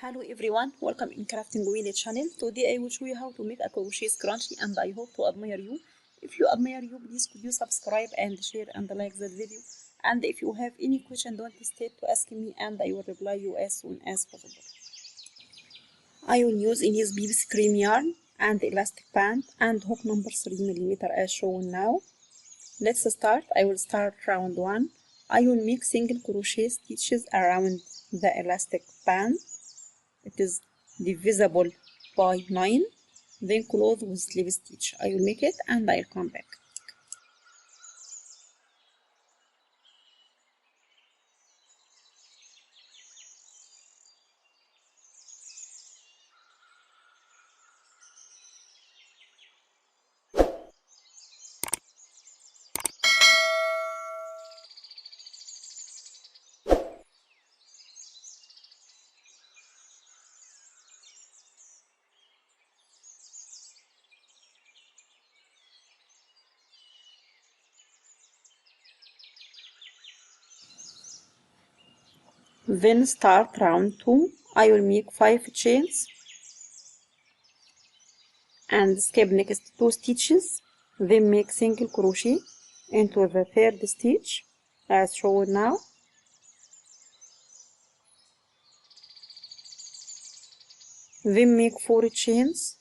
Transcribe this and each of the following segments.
Hello everyone, welcome in Crafting Wheel channel. Today I will show you how to make a crochet scrunchie and I hope to admire you. If you admire you, please could you subscribe and share and like the video. And if you have any question, don't hesitate to ask me and I will reply you as soon as possible. I will use Ines Beeps cream yarn and elastic band and hook number 3mm as shown now. Let's start. I will start round 1. I will make single crochet stitches around the elastic band. It is divisible by 9, then close with slip stitch. I will make it and I'll come back. Then start round 2. I will make 5 chains and skip next 2 stitches, then make single crochet into the third stitch as shown now. Then make 4 chains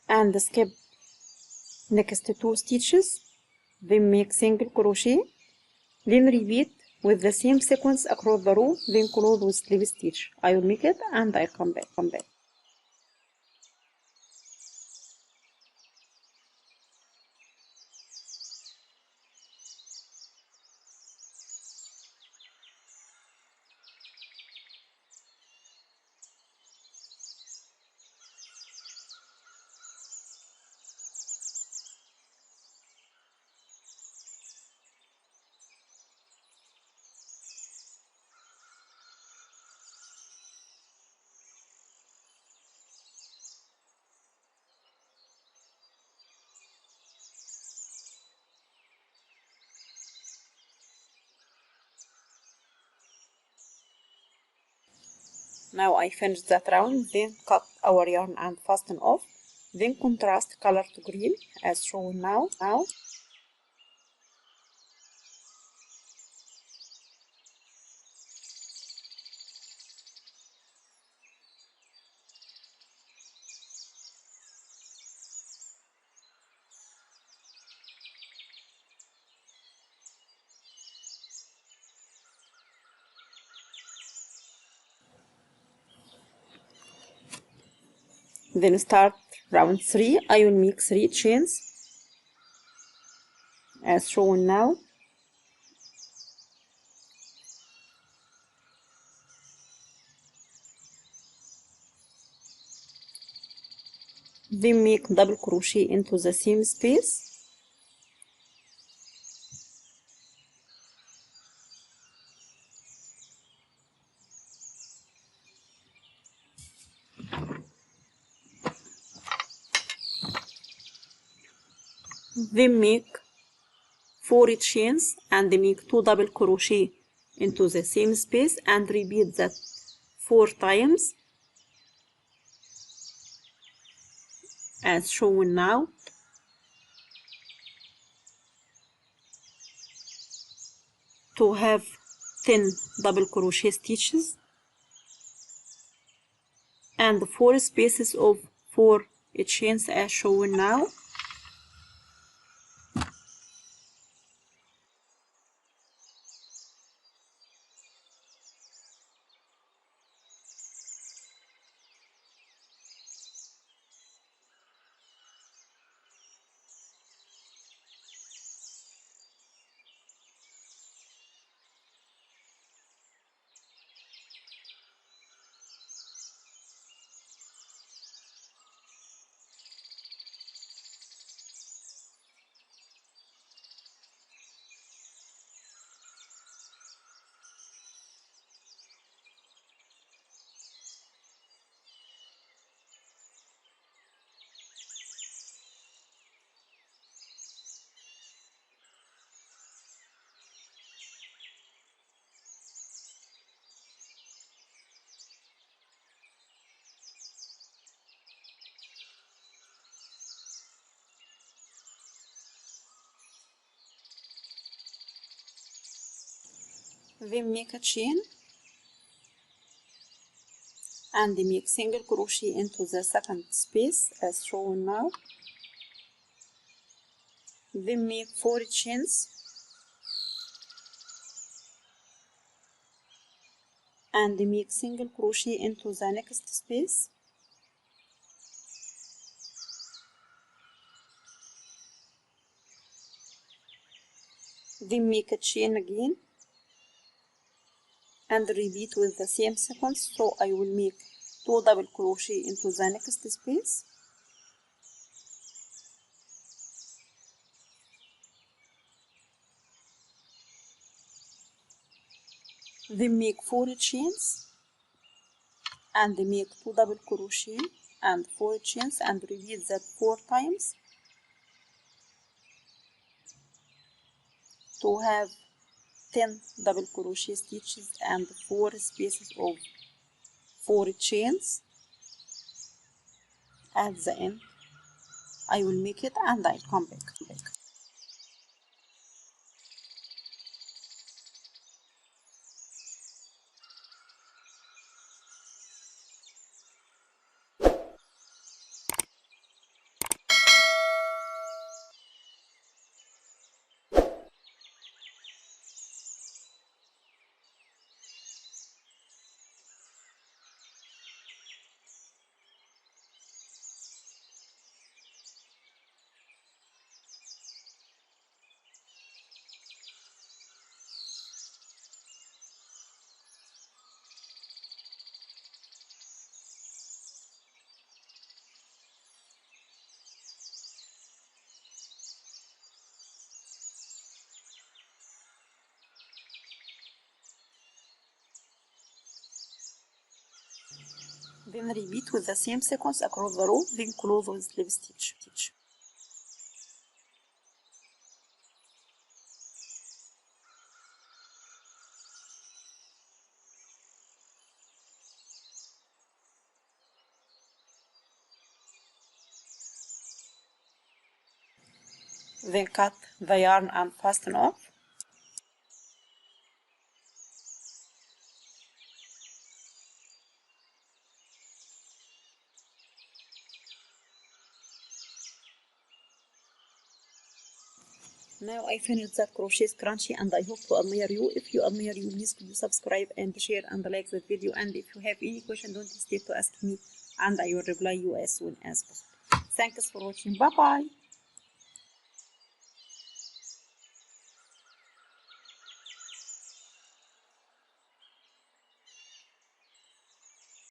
and skip next 2 stitches, then make single crochet, then repeat with the same sequence across the row, then close with slip stitch. I will make it and I'll come back. Now I finished that round, then cut our yarn and fasten off, then contrast color to green as shown now. Then start round 3. I will make 3 chains as shown now. Then make double crochet into the same space. Then make 4 chains and make 2 double crochet into the same space and repeat that 4 times as shown now. To have 10 double crochet stitches and 4 spaces of 4 chains as shown now. Then make a chain and make single crochet into the second space as shown now. Then make 4 chains and make single crochet into the next space. Then make a chain again and repeat with the same sequence. So I will make 2 double crochet into the next space, then make 4 chains and make 2 double crochet and 4 chains and repeat that 4 times to have 10 double crochet stitches and 4 spaces of 4 chains. At the end I will make it and I'll come back. Then repeat with the same sequence across the row, then close with slip stitch. Then cut the yarn and fasten off. Now I finished that crochet scrunchie and I hope to admire you. If you admire you, please could you subscribe and share and like the video, and if you have any question don't hesitate to ask me and I will reply you as soon as possible. Thanks for watching. Bye bye.